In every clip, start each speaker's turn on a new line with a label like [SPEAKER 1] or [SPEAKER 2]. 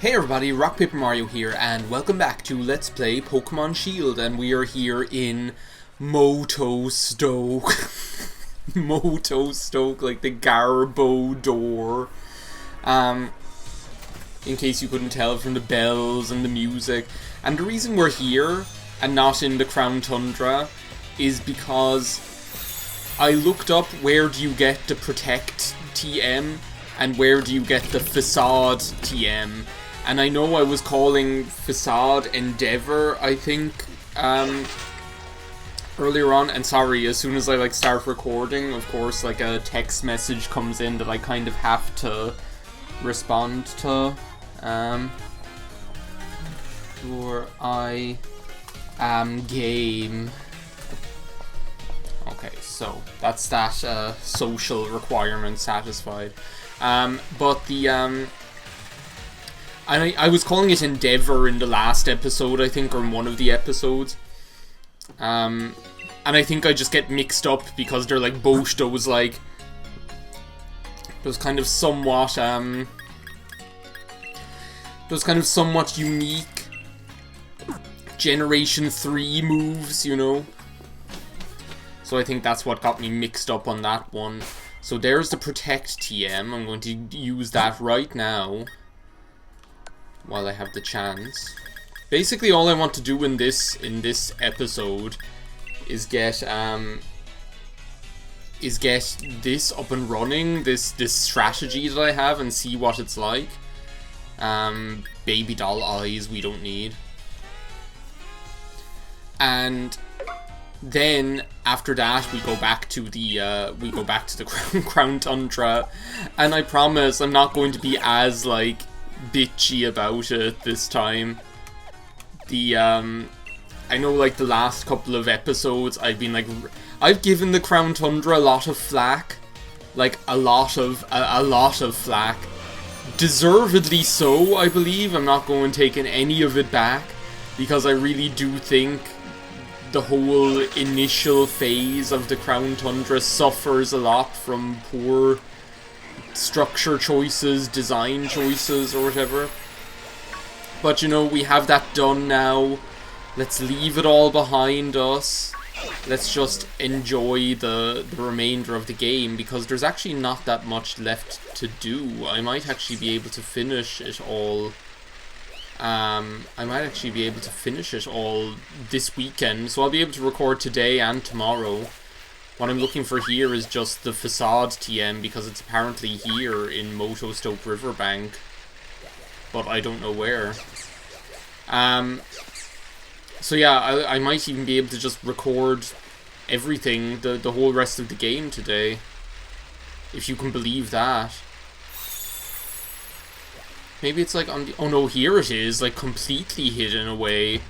[SPEAKER 1] Hey everybody, RockPaperMario here, and welcome back to Let's Play Pokemon Shield, and we are here in Motostoke. Motostoke, like the Garbo door. In case you couldn't tell from the bells and the music. And the reason we're here, and not in the Crown Tundra, is because I looked up where do you get the Protect TM, and where do you get the Facade TM. And I know I was calling Facade Endeavor, I think, earlier on. And sorry, as soon as I start recording, of course, a text message comes in that I kind of have to respond to. Sure, I am game. Okay, so that's that social requirement satisfied. But the I was calling it Endeavor in the last episode, I think, or in one of the episodes. And I think I just get mixed up because they're both those kind of somewhat unique Generation 3 moves, you know. So I think that's what got me mixed up on that one. So there's the Protect TM. I'm going to use that right now while I have the chance. Basically, all I want to do in this episode is get this up and running, this strategy that I have, and see what it's like. Baby doll eyes we don't need. And then after that we go back to the Crown Tundra, and I promise I'm not going to be as bitchy about it this time. I know the last couple of episodes I've given the Crown Tundra a lot of flack, a lot of flack, deservedly so. I believe I'm not going taking any of it back, because I really do think the whole initial phase of the Crown Tundra suffers a lot from poor structure choices, design choices, or whatever. But, you know, we have that done now. Let's leave it all behind us. Let's just enjoy the remainder of the game, because there's actually not that much left to do. I might actually be able to finish it all. This weekend, so I'll be able to record today and tomorrow. What I'm looking for here is just the Facade TM, because it's apparently here in Motostoke Riverbank, but I don't know where. So yeah, I might even be able to just record everything, the whole rest of the game today, if you can believe that. Maybe it's on the... Oh no, here it is, completely hidden away.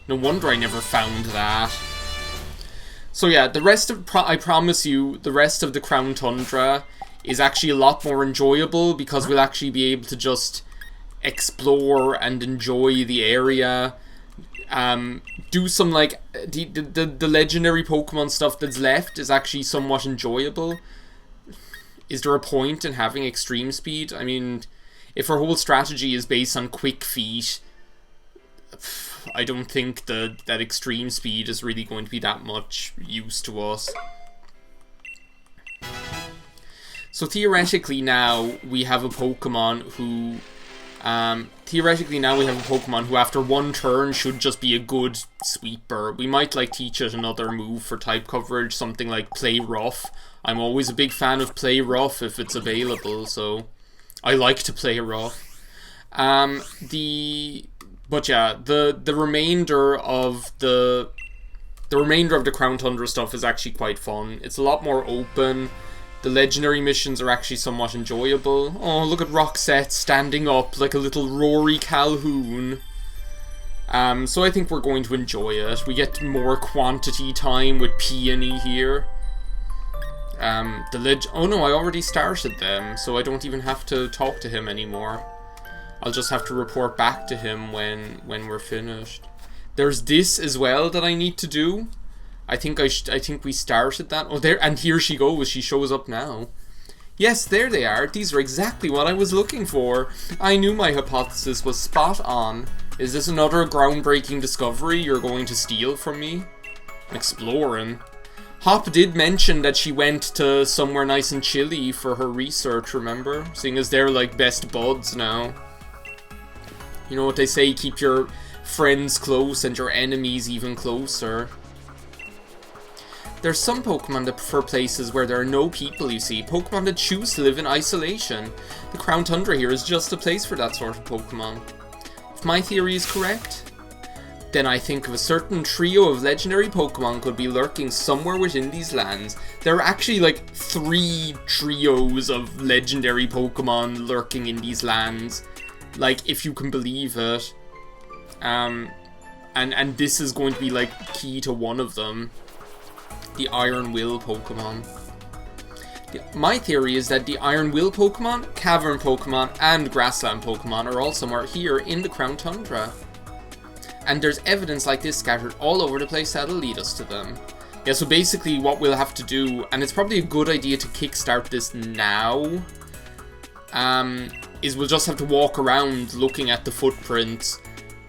[SPEAKER 1] No wonder I never found that. So yeah, the rest of... I promise you, the rest of the Crown Tundra is actually a lot more enjoyable, because we'll actually be able to just explore and enjoy the area. Do some, the legendary Pokemon stuff that's left is actually somewhat enjoyable. Is there a point in having extreme speed? I mean, if our whole strategy is based on quick feet, I don't think that extreme speed is really going to be that much use to us. So theoretically now we have a Pokemon who after one turn should just be a good sweeper. We might teach it another move for type coverage, something like Play Rough. I'm always a big fan of Play Rough if it's available, so I like to play rough. But yeah, the remainder of the Crown Tundra stuff is actually quite fun. It's a lot more open. The legendary missions are actually somewhat enjoyable. Oh, look at Roxette standing up like a little Rory Calhoun. So I think we're going to enjoy it. We get more quantity time with Peony here. Oh no, I already started them, so I don't even have to talk to him anymore. I'll just have to report back to him when we're finished. There's this as well that I need to do. I think we started that. Oh, there, and here she goes. She shows up now. Yes, there they are. These are exactly what I was looking for. I knew my hypothesis was spot on. Is this another groundbreaking discovery you're going to steal from me? Exploring. Hop did mention that she went to somewhere nice and chilly for her research, remember? Seeing as they're like best buds now. You know what they say, keep your friends close and your enemies even closer. There's some Pokemon that prefer places where there are no people, you see. Pokemon that choose to live in isolation. The Crown Tundra here is just a place for that sort of Pokemon. If my theory is correct, then I think of a certain trio of legendary Pokemon could be lurking somewhere within these lands. There are actually like 3 trios of legendary Pokemon lurking in these lands. Like, if you can believe it. And this is going to be like key to one of them. The Iron Will Pokemon. My theory is that the Iron Will Pokemon, Cavern Pokemon, and Grassland Pokemon are all somewhere here in the Crown Tundra. And there's evidence like this scattered all over the place that'll lead us to them. Yeah, so basically what we'll have to do, and it's probably a good idea to kickstart this now, is we'll just have to walk around looking at the footprints,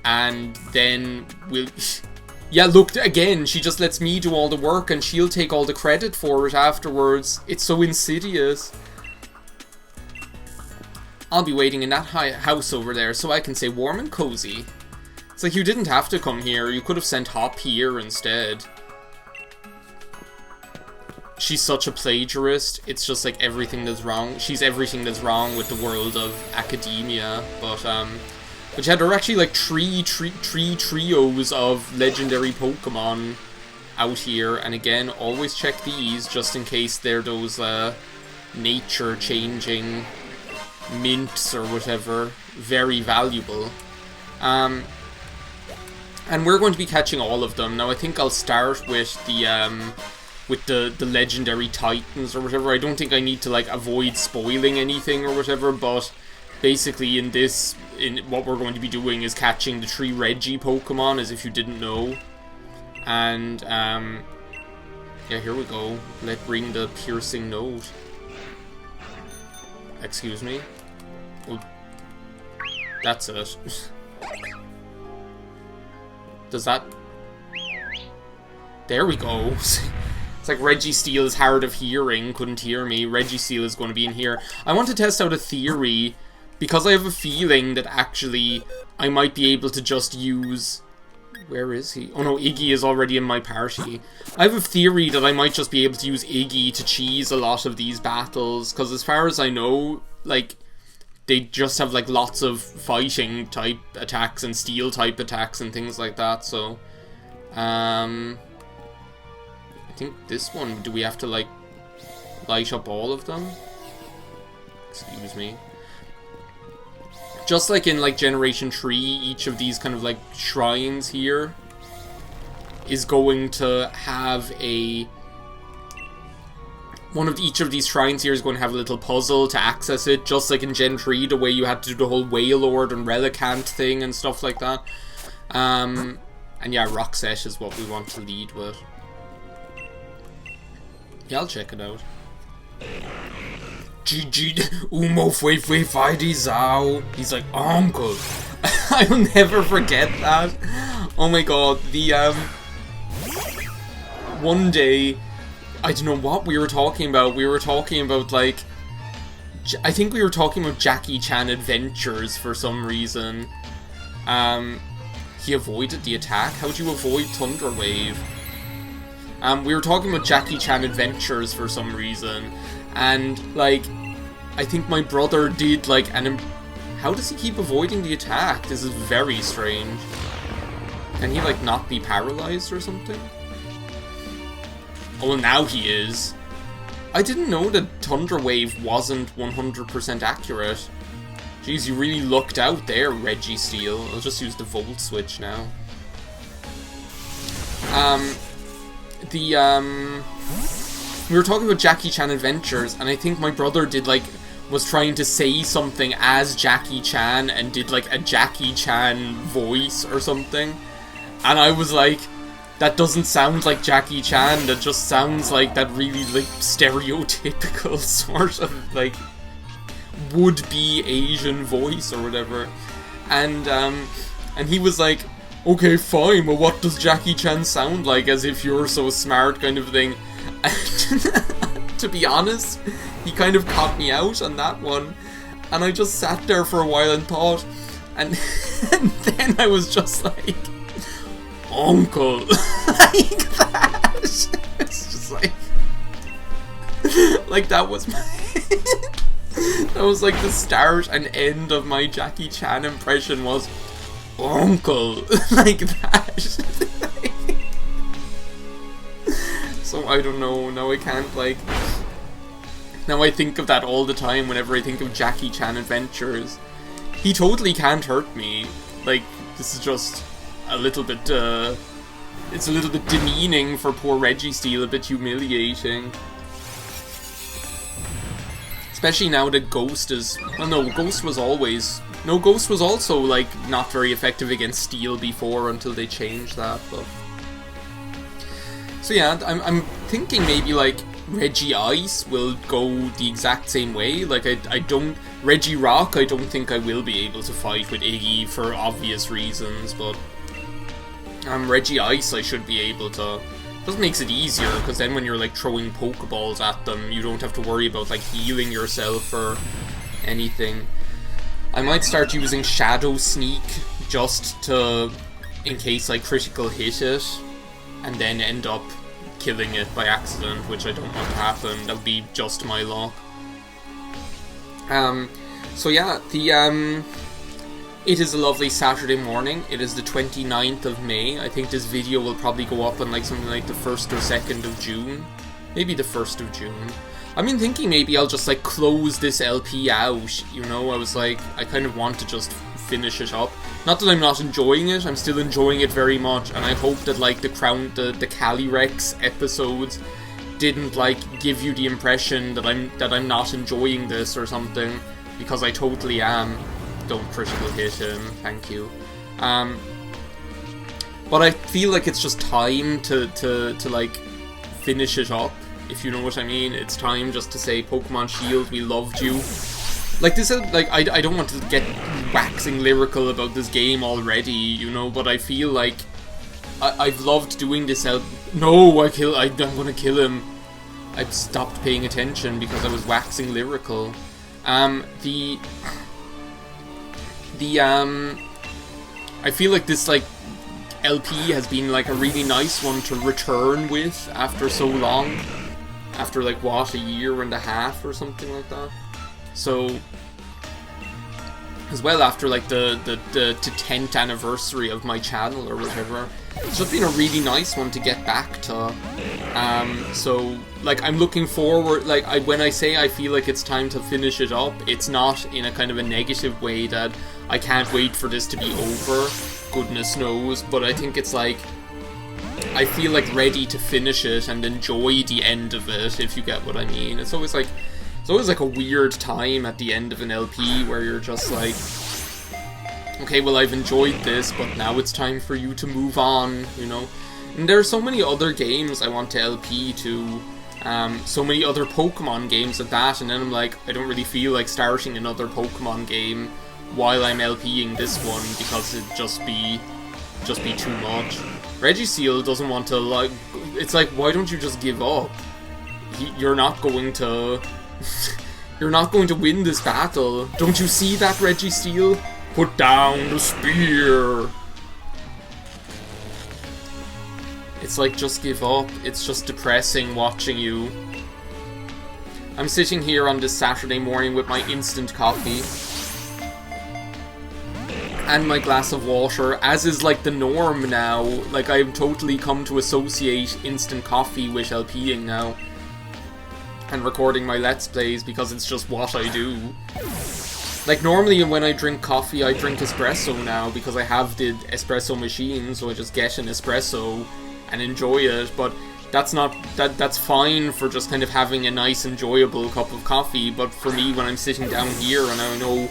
[SPEAKER 1] and then we'll... Yeah, look, again, she just lets me do all the work and she'll take all the credit for it afterwards. It's so insidious. I'll be waiting in that house over there so I can say warm and cozy. It's like you didn't have to come here. You could have sent Hop here instead. She's such a plagiarist. It's just like everything that's wrong. She's everything that's wrong with the world of academia. But yeah, there are actually like three trios of legendary Pokemon out here. And again, always check these just in case they're those nature-changing mints or whatever. Very valuable. And we're going to be catching all of them. Now, I think I'll start with the legendary Titans or whatever. I don't think I need to like avoid spoiling anything or whatever, but basically in what we're going to be doing is catching the 3 Reggie Pokemon, as if you didn't know. And yeah, here we go. Let's ring the piercing note. Excuse me. Well, that's it. Does that... There we go. It's like Registeel is hard of hearing, couldn't hear me. Registeel is going to be in here. I want to test out a theory, because I have a feeling that actually I might be able to just use... Where is he? Oh no, Iggy is already in my party. I have a theory that I might just be able to use Iggy to cheese a lot of these battles, because as far as I know, like, they just have like lots of fighting type attacks and steel type attacks and things like that, so... I think this one, do we have to like light up all of them? Excuse me. Just like in like Generation 3, each of these kind of like shrines here is going to have a... One of each of these shrines here is going to have a little puzzle to access it, just like in Gen 3, the way you had to do the whole Wailord and Relicanth thing and stuff like that. And yeah, Roxette is what we want to lead with. Yeah, I'll check it out. GG, Umo fue Feidi Zao. He's like, Uncle. I'll never forget that. Oh my god, the, one day, I don't know what we were talking about. We were talking about, like, I think we were talking about Jackie Chan Adventures for some reason. He avoided the attack? How do you avoid Thunder Wave? We were talking about Jackie Chan Adventures for some reason, and, like, I think my brother did, like, how does he keep avoiding the attack? This is very strange. Can he, like, not be paralyzed or something? Oh, well, now he is. I didn't know that Thunder Wave wasn't 100% accurate. Jeez, you really lucked out there, Registeel. I'll just use the Volt Switch now. We were talking about Jackie Chan Adventures, and I think my brother did, like, was trying to say something as Jackie Chan, and did, like, a Jackie Chan voice or something. And I was like, that doesn't sound like Jackie Chan, that just sounds like that really, like, stereotypical sort of, like, would-be Asian voice or whatever. And he was like, okay, fine, well, what does Jackie Chan sound like, as if you're so smart, kind of thing. And to be honest, he kind of caught me out on that one. And I just sat there for a while and thought, and then I was just like, Uncle, like that. It's just like that was my, that was like the start and end of my Jackie Chan impression was, Uncle, like that. So I don't know, now I can't, like, now I think of that all the time whenever I think of Jackie Chan adventures. He totally can't hurt me. Like, this is just a little bit, it's a little bit demeaning for poor Registeel, a bit humiliating. Especially now that Ghost is... Well, no, Ghost was always... No, Ghost was also, like, not very effective against Steel before until they changed that, but... So yeah, I'm thinking maybe, like, Regice will go the exact same way. Like, I don't... Regirock, I don't think I will be able to fight with Iggy for obvious reasons, but... Regice I should be able to. Just makes it easier, because then when you're like throwing Pokeballs at them, you don't have to worry about like healing yourself or anything. I might start using Shadow Sneak just to, in case I critical hit it, and then end up killing it by accident, which I don't want to happen. That would be just my luck. So yeah, it is a lovely Saturday morning. It is the 29th of May. I think this video will probably go up on like something like the 1st or 2nd of June. Maybe the 1st of June. I've been thinking maybe I'll just like close this LP out, you know. I was like, I kind of want to just finish it up. Not that I'm not enjoying it, I'm still enjoying it very much, and I hope that like the Calyrex episodes didn't like give you the impression that I'm not enjoying this or something, because I totally am. Don't critical hit him, thank you. But I feel like it's just time to like finish it up, if you know what I mean. It's time just to say, Pokemon Shield, we loved you. Like this is like I don't want to get waxing lyrical about this game already, you know, but I feel like I've loved doing this out. No, I'm gonna kill him. I stopped paying attention because I was waxing lyrical. I feel like this, like, LP has been, like, a really nice one to return with after so long. After, like, what, a year and a half or something like that? So, as well after, like, the 10th anniversary of my channel or whatever. It's just been a really nice one to get back to. So, like, I'm looking forward, like, when I say I feel like it's time to finish it up, it's not in a kind of a negative way that I can't wait for this to be over, goodness knows, but I think it's like, I feel like ready to finish it and enjoy the end of it, if you get what I mean. It's always like a weird time at the end of an LP where you're just like, okay, well, I've enjoyed this, but now it's time for you to move on, you know? And there are so many other games I want to LP to, so many other Pokemon games at that, and then I'm like, I don't really feel like starting another Pokemon game while I'm LPing this one, because it'd just be too much. Registeel doesn't want to, like, it's like, why don't you just give up? You're not going to, you're not going to win this battle. Don't you see that, Registeel? Put down the spear! It's like, just give up. It's just depressing watching you. I'm sitting here on this Saturday morning with my instant coffee and my glass of water, as is like the norm now. Like, I've totally come to associate instant coffee with LPing now and recording my Let's Plays, because it's just what I do. Like, normally when I drink coffee, I drink espresso now, because I have the espresso machine, so I just get an espresso and enjoy it, but that's not, that's fine for just kind of having a nice, enjoyable cup of coffee, but for me, when I'm sitting down here and I know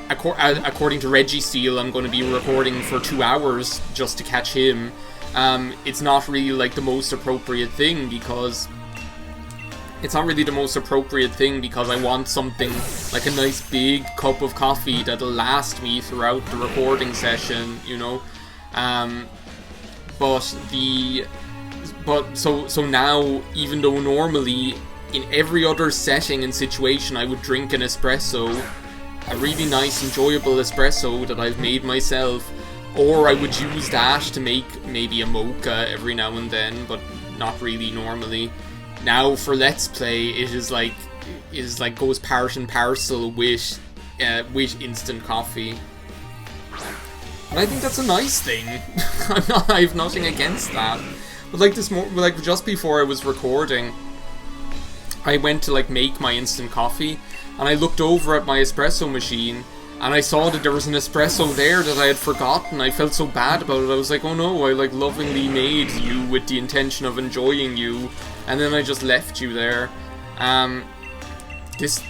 [SPEAKER 1] according to Reggie Steele, I'm going to be recording for 2 hours just to catch him. It's not really like the most appropriate thing because I want something like a nice big cup of coffee that'll last me throughout the recording session, you know. So now, even though normally in every other setting and situation I would drink an espresso, a really nice, enjoyable espresso that I've made myself, or I would use that to make maybe a mocha every now and then, but not really normally. Now for Let's Play, it is like goes part and parcel with instant coffee, and I think that's a nice thing. I have nothing against that. But like just before I was recording, I went to like make my instant coffee, and I looked over at my espresso machine, and I saw that there was an espresso there that I had forgotten. I felt so bad about it. I was like, oh no, I like lovingly made you with the intention of enjoying you, and then I just left you there. This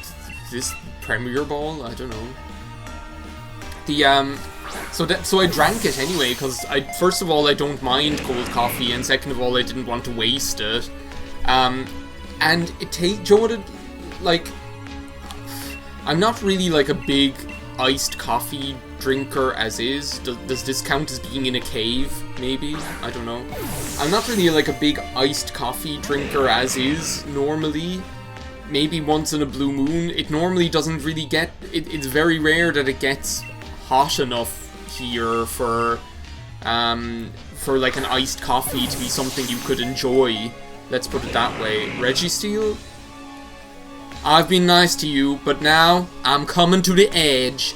[SPEAKER 1] Premier Ball, I don't know. So I drank it anyway, because first of all, I don't mind cold coffee, and second of all, I didn't want to waste it. And like, I'm not really like a big iced coffee drinker as is. Does this count as being in a cave, maybe? I don't know. I'm not really like a big iced coffee drinker as is, normally. Maybe once in a blue moon. It normally doesn't really get... It's very rare that it gets hot enough here for like an iced coffee to be something you could enjoy. Let's put it that way. Reggie Steele? I've been nice to you, but now I'm coming to the edge.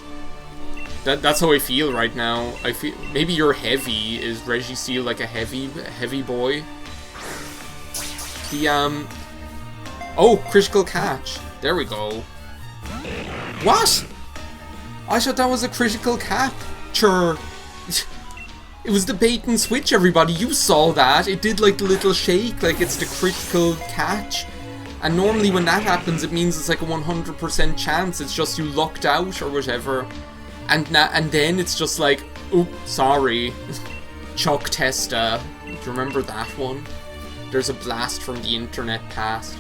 [SPEAKER 1] That's how I feel right now. I feel maybe you're heavy. Is Reggie Steele like a heavy boy? Oh, critical catch. There we go. What? I thought that was a critical capture. It was the bait and switch, everybody. You saw that. It did like the little shake, like it's the critical catch. And normally when that happens, it means it's like a 100% chance. It's just you lucked out or whatever. And then it's just like, oops, sorry. Chuck Testa. Do you remember that one? There's a blast from the internet past.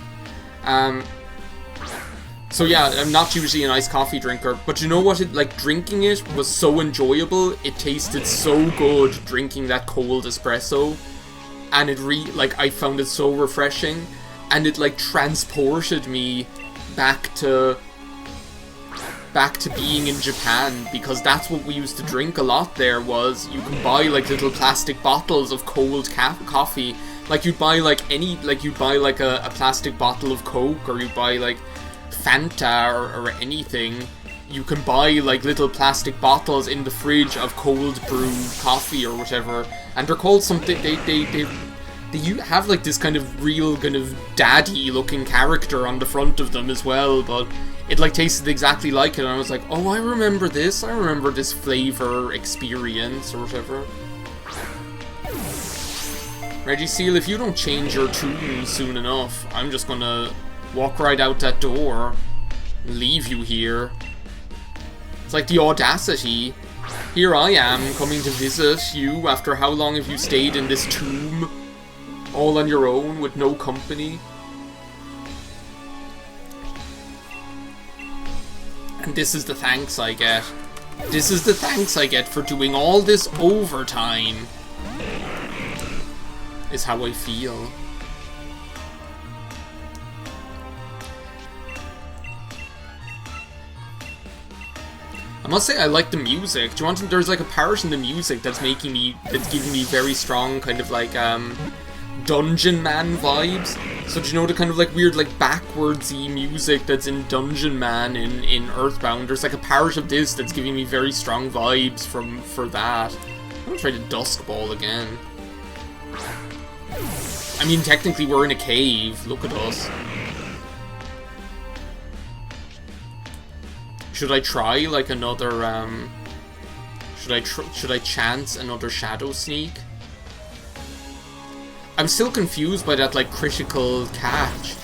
[SPEAKER 1] So yeah, I'm not usually an iced coffee drinker, but you know what? Drinking it was so enjoyable. It tasted so good drinking that cold espresso, and I found it so refreshing, and it like transported me back to being in Japan, because that's what we used to drink a lot there. Was you can buy like little plastic bottles of cold coffee, like you'd buy like a plastic bottle of Coke, or you'd buy like Fanta or anything. You can buy like little plastic bottles in the fridge of cold brew coffee or whatever, and they're called something. They have like this kind of real kind of daddy looking character on the front of them as well, but it like tasted exactly like it, and I was like, oh, I remember this flavor experience or whatever. Reggie Steele, if you don't change your tune soon enough, I'm just gonna walk right out that door and leave you here. It's like the audacity. Here I am, coming to visit you after how long have you stayed in this tomb? All on your own, with no company. And this is the thanks I get. This is the thanks I get for doing all this overtime. Is how I feel. I must say I like the music. Do you want to, there's like a part in the music that's giving me very strong kind of like Dungeon Man vibes. So do you know the kind of like weird like backwardsy music that's in Dungeon Man in Earthbound? There's like a part of this that's giving me very strong vibes for that. I'm gonna try to Dusk Ball again. I mean, technically we're in a cave. Look at us. Should I try like another should I chance another Shadow Sneak? I'm still confused by that like critical catch,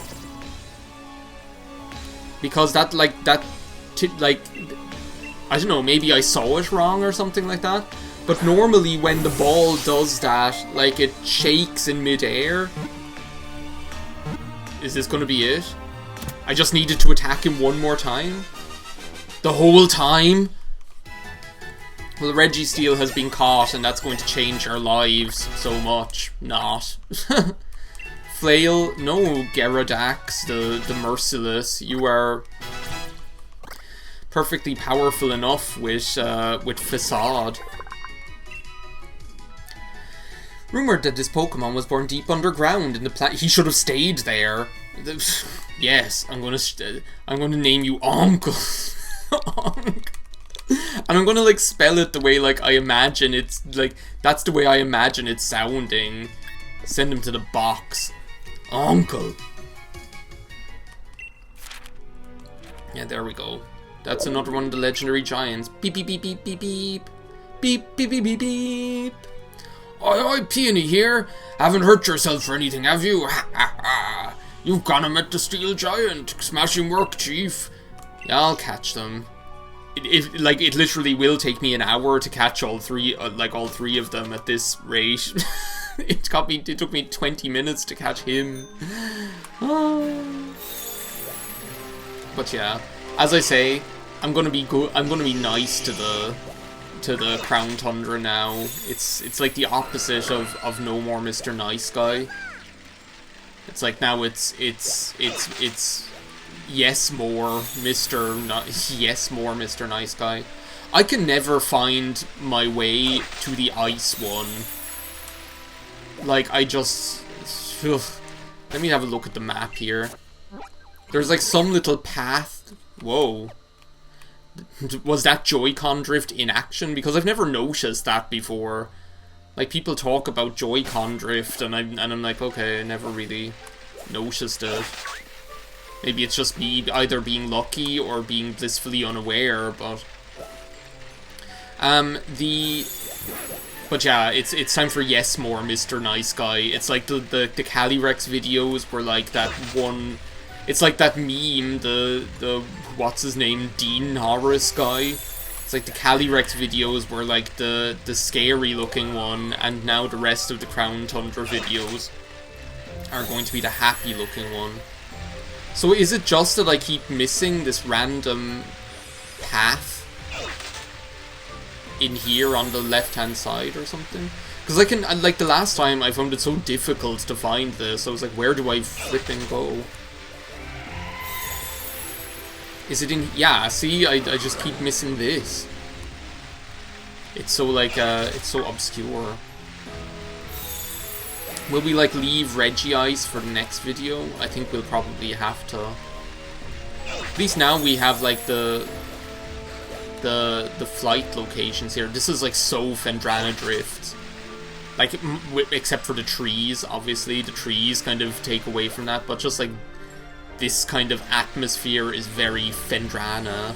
[SPEAKER 1] I don't know, maybe I saw it wrong or something like that. But normally when the ball does that, like, it shakes in midair. Is this gonna be it? I just needed to attack him one more time? The whole time? Well, Registeel has been caught, and that's going to change our lives so much. Not. Flail, no, Gyarados, the merciless. You are perfectly powerful enough with Facade. Rumored that this Pokemon was born deep underground in the planet. He should have stayed there. Yes, I'm gonna name you Uncle. And I'm gonna like spell it the way like I imagine it's like that's the way I imagine it sounding. Send him to the box. Uncle. Yeah, there we go. That's another one of the legendary giants. Beep beep beep beep beep beep. Beep beep beep beep beep. Oi, Peony here. Haven't hurt yourself for anything, have you? Ha ha ha. You've gone and met the steel giant. Smashing work, Chief. Yeah, I'll catch them. It literally will take me an hour to catch all three of them at this rate. It took me 20 minutes to catch him. But yeah, as I say, I'm gonna be good. I'm gonna be nice to the Crown Tundra now. It's like the opposite of No More Mr. Nice Guy. It's like now it's yes more Mr. Nice Guy. I can never find my way to the ice one. Like I just let me have a look at the map here. There's like some little path. Whoa. Was that Joy-Con drift in action? Because I've never noticed that before. Like, people talk about Joy-Con drift, and I'm like, okay, I never really noticed it. Maybe it's just me either being lucky or being blissfully unaware, but... But yeah, it's time for Yes More, Mr. Nice Guy. It's like the Calyrex videos were like that one... It's like that meme, the what's his name, Dean Norris guy. It's like the Calyrex videos were like the scary looking one, and now the rest of the Crown Tundra videos are going to be the happy looking one. So is it just that I keep missing this random path in here on the left hand side or something? Because I can, like the last time I found it so difficult to find this, I was like, where do I flipping go? Is it in... Yeah, see, I just keep missing this. It's so, like, it's so obscure. Will we, like, leave Regice for the next video? I think we'll probably have to. At least now we have, like, the flight locations here. This is, like, so Phendrana Drift. Like, except for the trees, obviously. The trees kind of take away from that, but just, like... This kind of atmosphere is very Phendrana,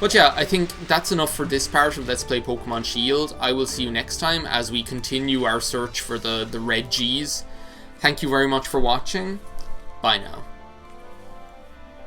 [SPEAKER 1] but yeah, I think that's enough for this part of Let's Play Pokemon Shield. I will see you next time as we continue our search for the Regis. Thank you very much for watching. Bye now.